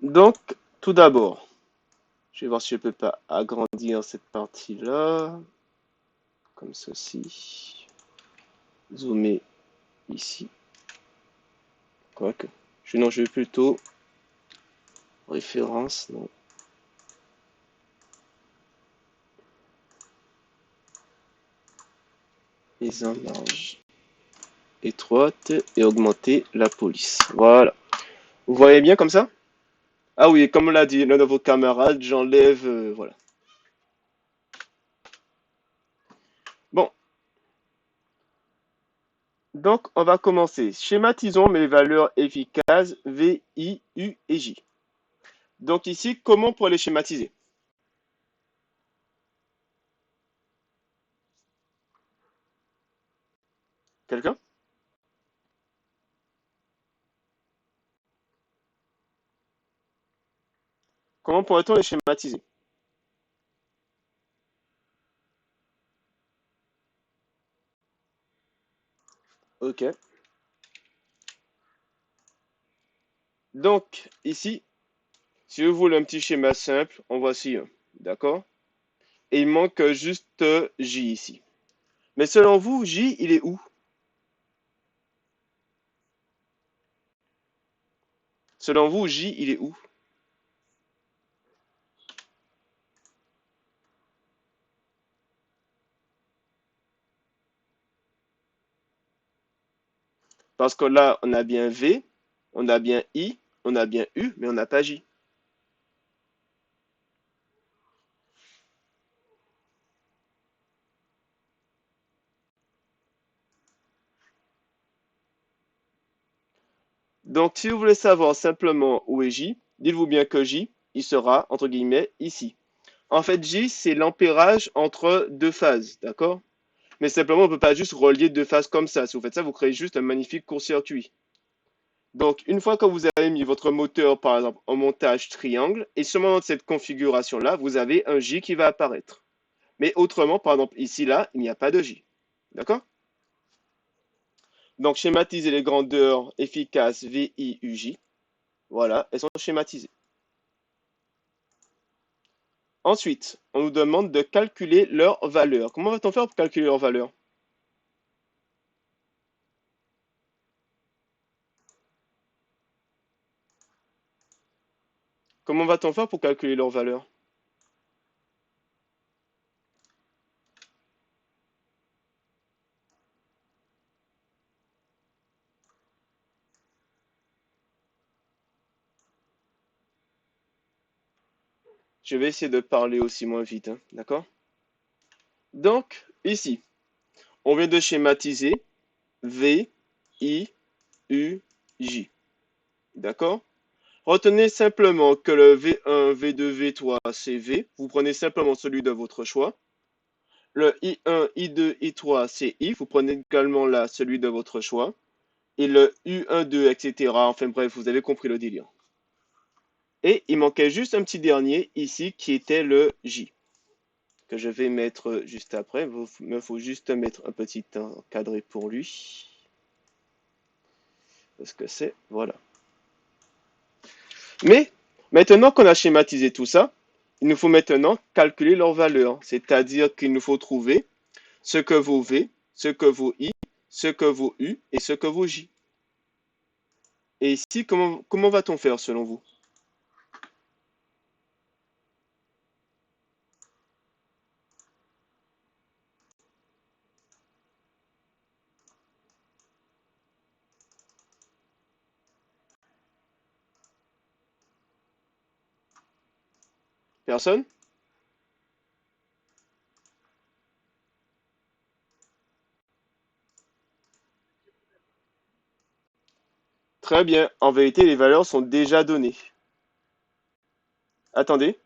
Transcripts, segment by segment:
Donc, tout d'abord, je vais voir si je peux pas agrandir cette partie-là, comme ceci. Zoomer ici. Quoique. Non, je vais plutôt référence, non. Mise en marge étroite et augmenter la police. Voilà. Vous voyez bien comme ça? Ah oui, comme l'a dit l'un de vos camarades, j'enlève, voilà. Bon, donc on va commencer. Schématisons mes valeurs efficaces V, I, U et J. Donc ici, comment pour les schématiser? Quelqu'un? Comment pourrait-on les schématiser? Ok. Donc ici, si vous voulez un petit schéma simple, en voici un. D'accord? Et il manque juste J ici. Mais selon vous, J, il est où? Selon vous, J, il est où? Parce que là, on a bien V, on a bien I, on a bien U, mais on n'a pas J. Donc, si vous voulez savoir simplement où est J, dites-vous bien que J, il sera, entre guillemets, ici. En fait, J, c'est l'ampérage entre deux phases, d'accord? Mais simplement, on ne peut pas juste relier deux phases comme ça. Si vous faites ça, vous créez juste un magnifique court-circuit. Donc, une fois que vous avez mis votre moteur, par exemple, en montage triangle, et seulement dans cette configuration-là, vous avez un J qui va apparaître. Mais autrement, par exemple, ici, là, il n'y a pas de J. D'accord? Donc, schématiser les grandeurs efficaces V, I, U, J. Voilà, elles sont schématisées. Ensuite, on nous demande de calculer leur valeur. Comment va-t-on faire pour calculer leur valeur? Comment va-t-on faire pour calculer leur valeur? Je vais essayer de parler aussi moins vite, hein, d'accord? Donc, ici, on vient de schématiser V, I, U, J. D'accord? Retenez simplement que le V1, V2, V3, c'est V. Vous prenez simplement celui de votre choix. Le I1, I2, I3, c'est I. Vous prenez également là celui de votre choix. Et le U1, 2, etc. Enfin bref, vous avez compris le délire. Et il manquait juste un petit dernier ici qui était le J, que je vais mettre juste après. Il me faut juste mettre un petit encadré pour lui. Parce que c'est, voilà. Mais maintenant qu'on a schématisé tout ça, il nous faut maintenant calculer leur valeur. C'est-à-dire qu'il nous faut trouver ce que vaut V, ce que vaut I, ce que vaut U et ce que vaut J. Et ici, comment va-t-on faire selon vous? Personne? Très bien. En vérité, les valeurs sont déjà données. Attendez.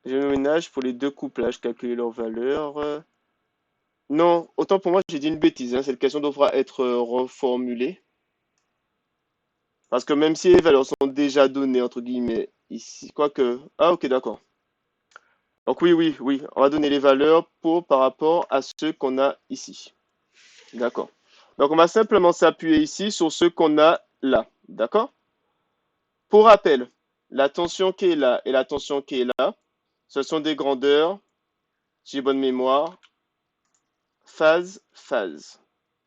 J'ai le ménage pour les deux couplages, calculer leur valeur. Non, autant pour moi, j'ai dit une bêtise, hein. Cette question devra être reformulée. Parce que même si les valeurs sont déjà données, entre guillemets, ici, quoique. Ah, ok, d'accord. Donc oui, oui, oui, on va donner les valeurs par rapport à ceux qu'on a ici. D'accord. Donc on va simplement s'appuyer ici sur ceux qu'on a là. D'accord? Pour rappel, la tension qui est là et la tension qui est là, ce sont des grandeurs, si j'ai bonne mémoire, phase, phase.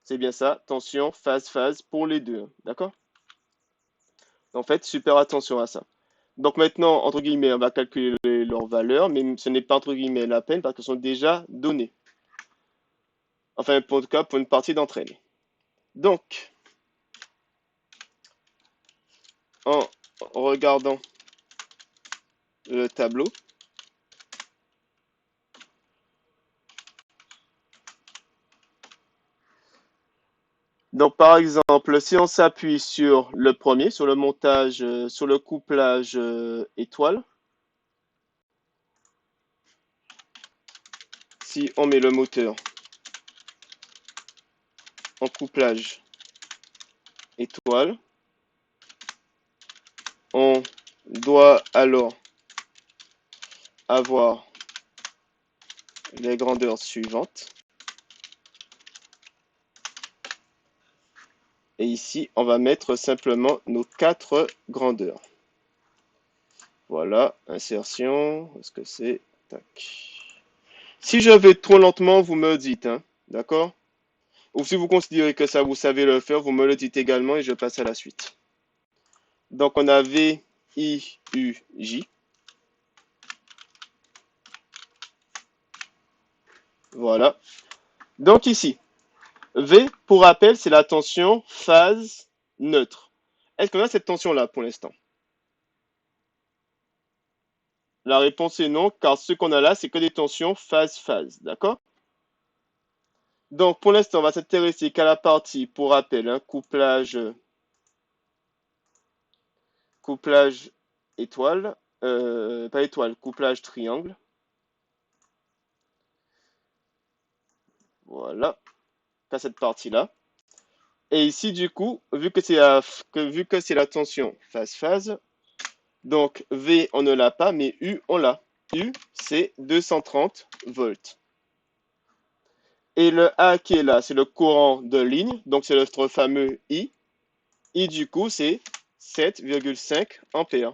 C'est bien ça, tension, phase, phase pour les deux, d'accord? En fait, super attention à ça. Donc maintenant, entre guillemets, on va calculer leurs valeurs, mais ce n'est pas entre guillemets la peine parce qu'elles sont déjà données. Enfin, en tout cas, pour une partie d'entre elles. Donc, en regardant le tableau, donc par exemple, si on s'appuie sur le premier, sur le montage, sur le couplage étoile, si on met le moteur en couplage étoile, on doit alors avoir les grandeurs suivantes. Et ici, on va mettre simplement nos quatre grandeurs. Voilà, insertion, est-ce que c'est? Tac. Si je vais trop lentement, vous me dites, hein, d'accord? Ou si vous considérez que ça, vous savez le faire, vous me le dites également et je passe à la suite. Donc, on a V, I, U, J. Voilà. Donc ici, V, pour rappel, c'est la tension phase neutre. Est-ce qu'on a cette tension-là pour l'instant? La réponse est non, car ce qu'on a là, c'est que des tensions phase-phase, d'accord? Donc, pour l'instant, on va s'intéresser qu'à la partie, pour rappel, hein, couplage étoile, pas étoile, couplage triangle. Voilà, qu'à cette partie-là. Et ici, du coup, vu que c'est la tension phase-phase, donc V, on ne l'a pas, mais U, on l'a. U, c'est 230 volts. Et le A qui est là, c'est le courant de ligne, donc c'est notre fameux I. I, du coup, c'est 7,5 ampères.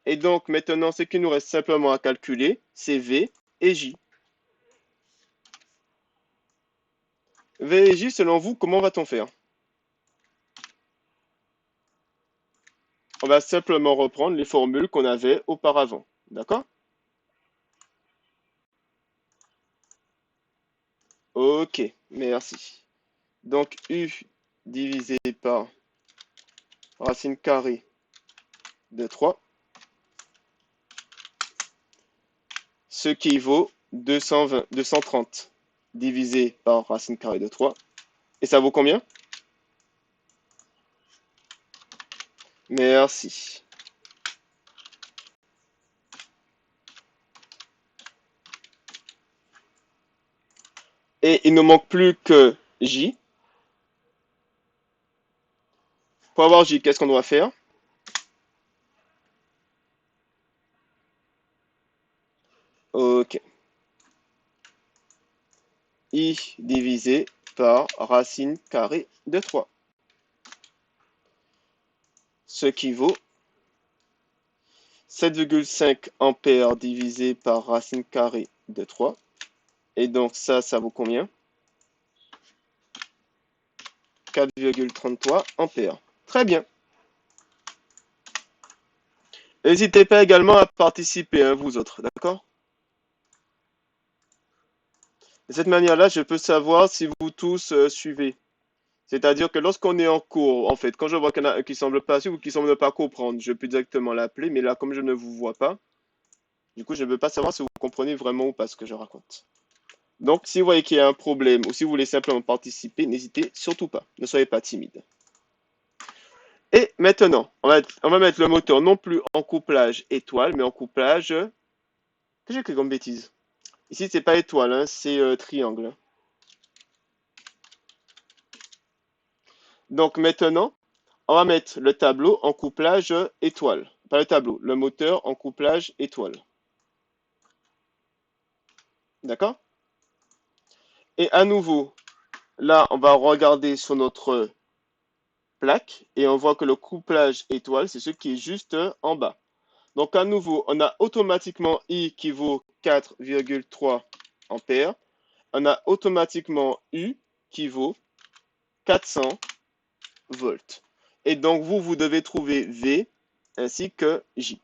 Et donc, maintenant, ce qu'il nous reste simplement à calculer, c'est V et J. V et J, selon vous, comment va-t-on faire? On va simplement reprendre les formules qu'on avait auparavant. D'accord? Ok, merci. Donc, U divisé par racine carrée de 3, ce qui vaut 230 divisé par racine carrée de 3. Et ça vaut combien? Merci. Et il ne manque plus que J. Pour avoir J, qu'est-ce qu'on doit faire? Ok. I divisé par racine carrée de 3. Ce qui vaut 7,5 ampères divisé par racine carrée de 3. Et donc ça vaut combien? 4,33 ampères. Très bien. N'hésitez pas également à participer, hein, vous autres, d'accord? De cette manière-là, je peux savoir si vous tous suivez. C'est-à-dire que lorsqu'on est en cours, en fait, quand je vois qu'il y en a un qui semble pas suivre ou qui semble ne pas comprendre, je peux directement l'appeler, mais là, comme je ne vous vois pas, du coup, je ne peux pas savoir si vous comprenez vraiment ou pas ce que je raconte. Donc, si vous voyez qu'il y a un problème ou si vous voulez simplement participer, n'hésitez surtout pas. Ne soyez pas timide. Et maintenant, on va mettre le moteur non plus en couplage étoile, mais en couplage... Que j'ai écrit comme bêtise? Ici, c'est pas étoile, hein, c'est triangle. Donc maintenant, on va mettre le tableau en couplage étoile. Pas le tableau, le moteur en couplage étoile. D'accord? Et à nouveau, là, on va regarder sur notre plaque et on voit que le couplage étoile, c'est ce qui est juste en bas. Donc à nouveau, on a automatiquement I qui vaut 4,3 ampères. On a automatiquement U qui vaut 400 volts. Et donc vous devez trouver V ainsi que J.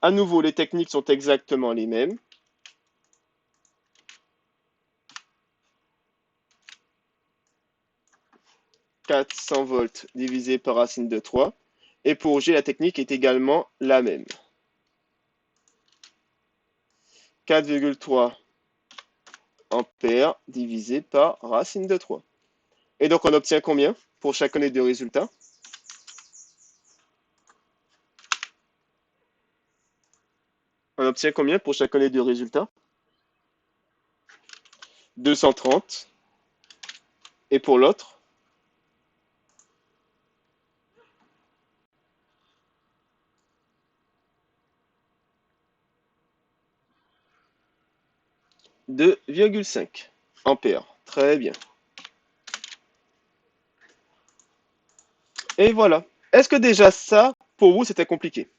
À nouveau, les techniques sont exactement les mêmes. 400 volts divisé par racine de 3. Et pour G, la technique est également la même. 4,3 ampères divisé par racine de 3. Et donc on obtient combien pour chacun des deux résultats? On obtient combien pour chacun des deux résultats? 230. Et pour l'autre? 2,5 ampères. Très bien. Et voilà. Est-ce que déjà ça, pour vous, c'était compliqué?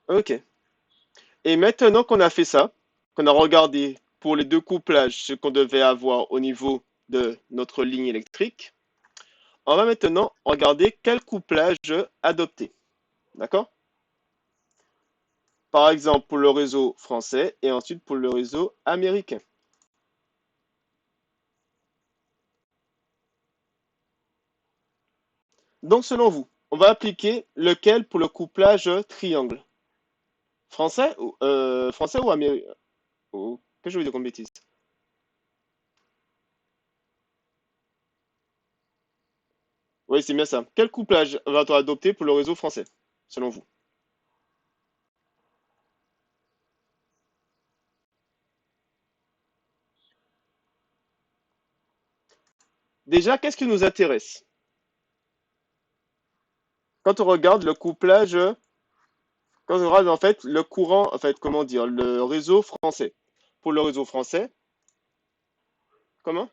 Ok. Et maintenant qu'on a fait ça, qu'on a regardé pour les deux couplages ce qu'on devait avoir au niveau de notre ligne électrique, on va maintenant regarder quel couplage adopter. D'accord? Par exemple pour le réseau français et ensuite pour le réseau américain. Donc selon vous, on va appliquer lequel pour le couplage triangle? Français ou américain? Oh, que je veux dire comme bêtise? Oui, c'est bien ça. Quel couplage va-t-on adopter pour le réseau français, selon vous? Déjà, qu'est-ce qui nous intéresse? Quand on regarde le couplage, quand on regarde en fait le courant, en fait, comment dire, le réseau français. Pour le réseau français, comment?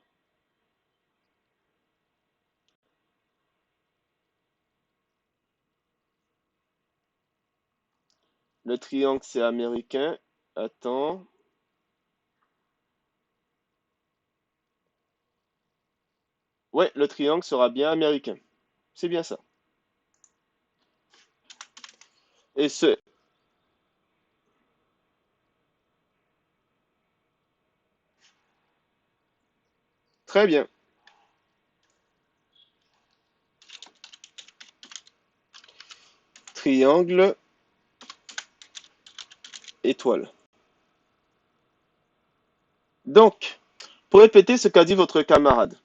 Le triangle, c'est américain. Attends. Ouais, le triangle sera bien américain. C'est bien ça. Et ce, très bien. Triangle, étoile. Donc, pour répéter ce qu'a dit votre camarade.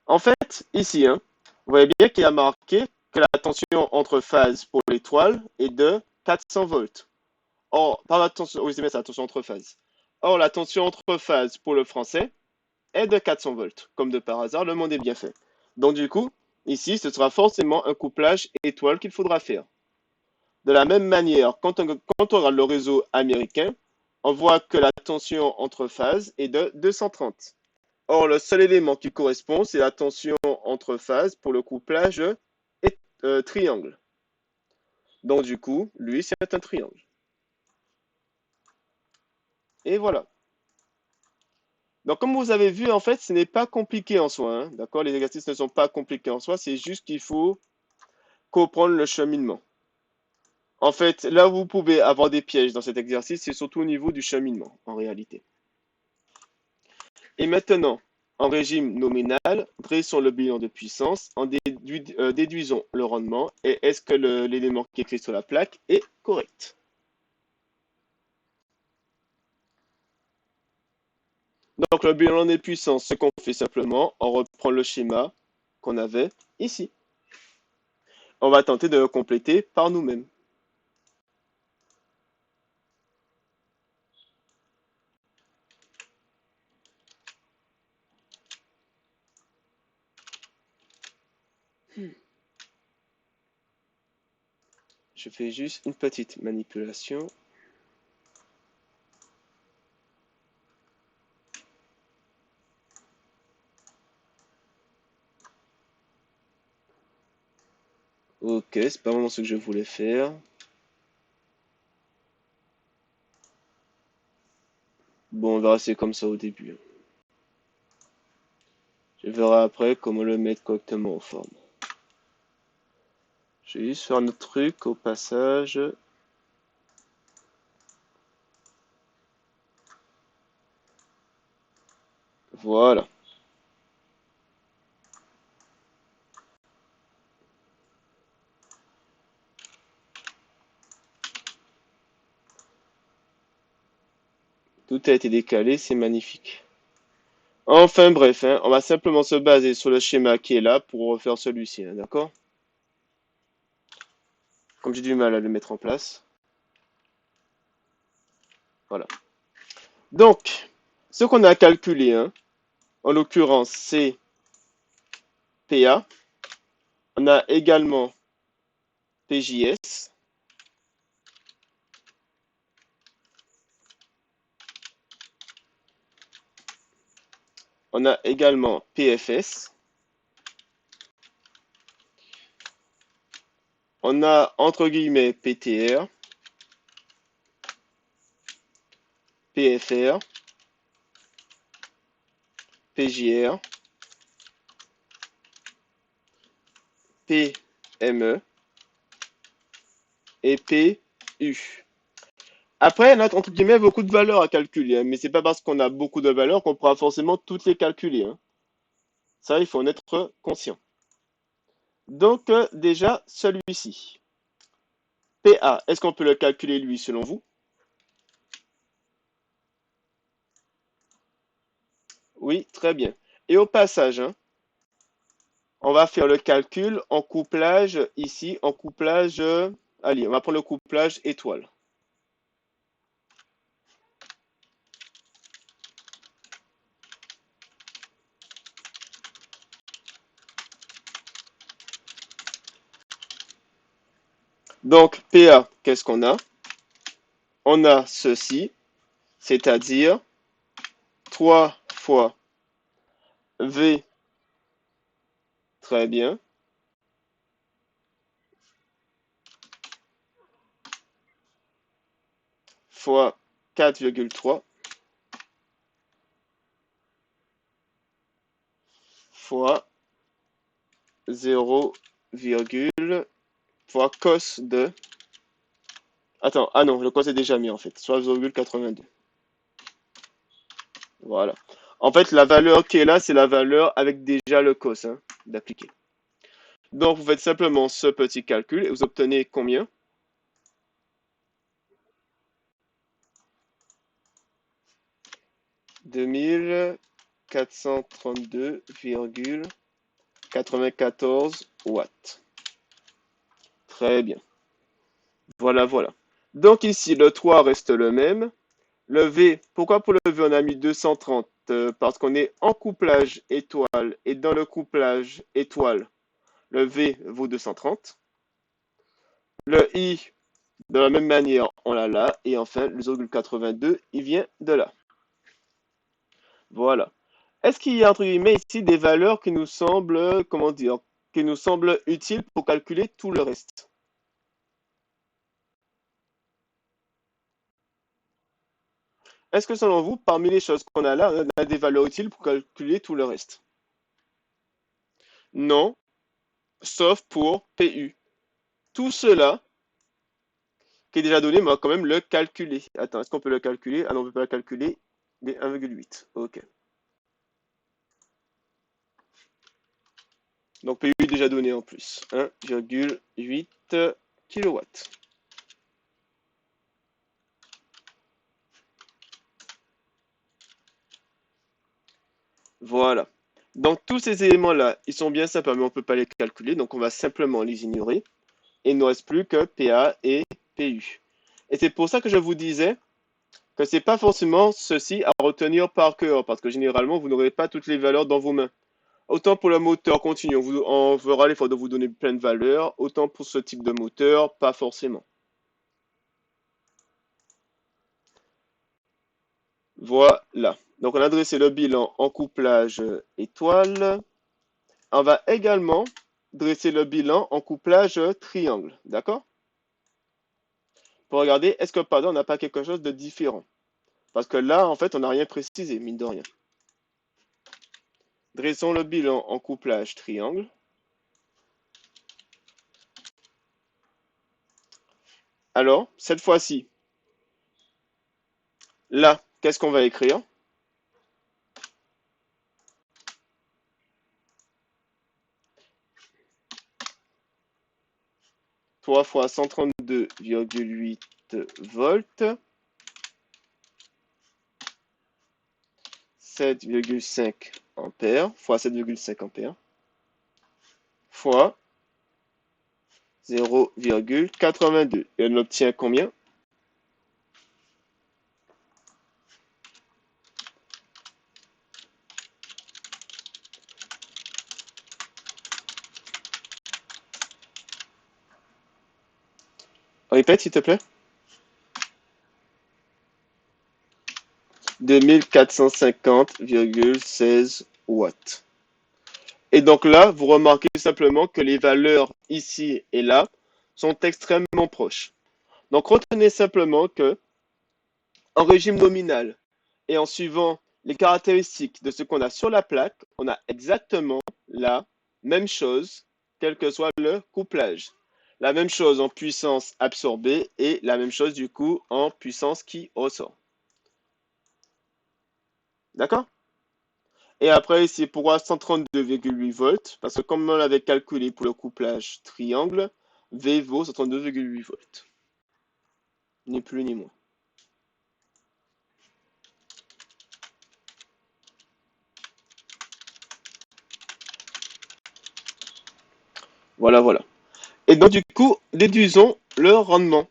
En fait, ici, hein, vous voyez bien qu'il a marqué que la tension entre phases pour l'étoile est de 400 volts. Or, par la tension, oui, c'est bien ça, la tension entre phases. Or, la tension entre phases pour le français est de 400 volts. Comme de par hasard, le monde est bien fait. Donc, du coup, ici, ce sera forcément un couplage étoile qu'il faudra faire. De la même manière, quand on regarde le réseau américain, on voit que la tension entre phases est de 230. Or, le seul élément qui correspond, c'est la tension entre phases pour le couplage triangle. Donc, du coup, lui, c'est un triangle. Et voilà. Donc, comme vous avez vu, en fait, ce n'est pas compliqué en soi. Hein, d'accord? Les exercices ne sont pas compliqués en soi. C'est juste qu'il faut comprendre le cheminement. En fait, là où vous pouvez avoir des pièges dans cet exercice, c'est surtout au niveau du cheminement, en réalité. Et maintenant, en régime nominal, dressons le bilan de puissance en déduisons le rendement et est-ce que l'élément qui est écrit sur la plaque est correct. Donc le bilan des puissances, ce qu'on fait simplement, on reprend le schéma qu'on avait ici. On va tenter de le compléter par nous-mêmes. Je fais juste une petite manipulation. Ok, c'est pas vraiment ce que je voulais faire. Bon, on va rester comme ça au début. Je verrai après comment le mettre correctement en forme. Je vais juste faire un autre truc au passage. Voilà. Tout a été décalé, c'est magnifique. Enfin bref, hein, on va simplement se baser sur le schéma qui est là pour refaire celui-ci, hein, d'accord? Comme j'ai du mal à le mettre en place. Voilà. Donc, ce qu'on a calculé, hein, en l'occurrence, c'est PA. On a également PJS. On a également PFS. On a entre guillemets PTR, PFR, PJR, PME et PU. Après, on a entre guillemets beaucoup de valeurs à calculer, hein, mais c'est pas parce qu'on a beaucoup de valeurs qu'on pourra forcément toutes les calculer, hein. Ça, il faut en être conscient. Donc, déjà, celui-ci. PA, est-ce qu'on peut le calculer lui selon vous? Oui, très bien. Et au passage, hein, on va faire le calcul en couplage ici, en couplage. Allez, on va prendre le couplage étoile. Donc, PA, qu'est-ce qu'on a? On a ceci, c'est-à-dire 3 fois V, très bien, fois 4,3 fois 0, fois cos de... Attends, ah non, le cos est déjà mis en fait, soit 0,82. Voilà. En fait, la valeur qui est là, c'est la valeur avec déjà le cos hein, d'appliquer. Donc, vous faites simplement ce petit calcul et vous obtenez combien? 2432,94 watts. Très bien. Voilà, voilà. Donc ici, le 3 reste le même. Le V, pourquoi pour le V on a mis 230? Parce qu'on est en couplage étoile et dans le couplage étoile, le V vaut 230. Le I, de la même manière, on l'a là. Et enfin, le 0,82, il vient de là. Voilà. Est-ce qu'il y a entre guillemets ici des valeurs qui nous semblent, comment dire, qui nous semblent utiles pour calculer tout le reste? Est-ce que selon vous, parmi les choses qu'on a là, on a des valeurs utiles pour calculer tout le reste? Non, sauf pour PU. Tout cela qui est déjà donné, mais on va quand même le calculer. Attends, est-ce qu'on peut le calculer? Ah non, on ne peut pas le calculer. Il est 1,8. Ok. Donc PU est déjà donné en plus. 1,8 kW. Voilà. Donc tous ces éléments-là, ils sont bien sympas, mais on ne peut pas les calculer, donc on va simplement les ignorer. Et il ne nous reste plus que PA et PU. Et c'est pour ça que je vous disais que c'est pas forcément ceci à retenir par cœur, parce que généralement, vous n'aurez pas toutes les valeurs dans vos mains. Autant pour le moteur continu, on fera l'effort de vous donner plein de valeurs, autant pour ce type de moteur, pas forcément. Voilà. Donc on a dressé le bilan en couplage étoile. On va également dresser le bilan en couplage triangle. D'accord? Pour regarder, est-ce que, pardon, on n'a pas quelque chose de différent? Parce que là, en fait, on n'a rien précisé, mine de rien. Dressons le bilan en couplage triangle. Alors, cette fois-ci, là, qu'est-ce qu'on va écrire? 3 fois 132,8 volts, 7,5 ampères, fois 7,5 ampères, fois 0,82. Et on obtient combien? Répète, s'il te plaît. 2450,16 watts. Et donc là, vous remarquez simplement que les valeurs ici et là sont extrêmement proches. Donc retenez simplement que en régime nominal et en suivant les caractéristiques de ce qu'on a sur la plaque, on a exactement la même chose, quel que soit le couplage. La même chose en puissance absorbée et la même chose du coup en puissance qui ressort. D'accord? Et après, ici, pourquoi 132,8 volts? Parce que comme on l'avait calculé pour le couplage triangle, V vaut 132,8 volts. Ni plus ni moins. Voilà, voilà. Et donc, du coup, déduisons le rendement.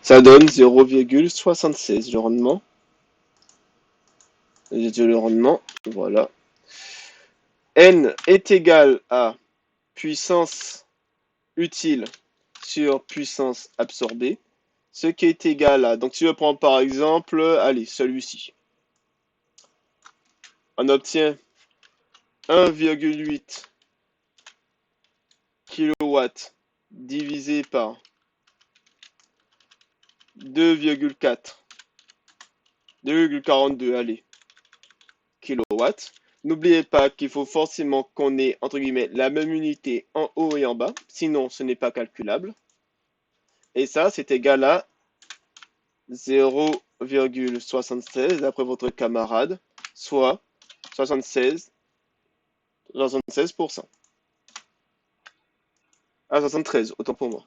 Ça donne 0,76 le rendement. Le rendement, voilà. N est égal à puissance utile sur puissance absorbée, ce qui est égal à, donc si je prends par exemple, allez, celui-ci, on obtient 1,8 kW divisé par 2,4, 2,42, allez, kW. N'oubliez pas qu'il faut forcément qu'on ait, entre guillemets, la même unité en haut et en bas, sinon ce n'est pas calculable. Et ça, c'est égal à 0,76 d'après votre camarade, soit 76, 76%. Ah, 73, autant pour moi.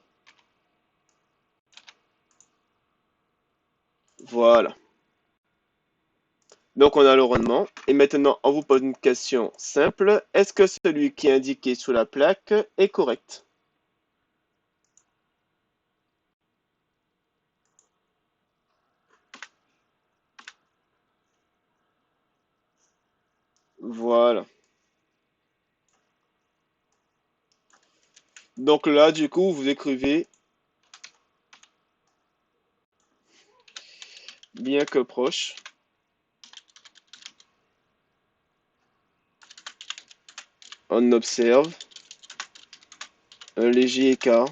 Voilà. Donc on a le rendement. Et maintenant, on vous pose une question simple. Est-ce que celui qui est indiqué sous la plaque est correct? Voilà. Donc là, du coup, vous écrivez bien que proche. On observe un léger écart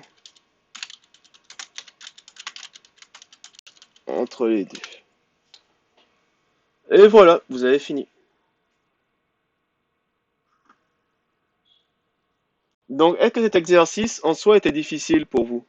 entre les deux. Et voilà, vous avez fini. Donc, est-ce que cet exercice en soi était difficile pour vous?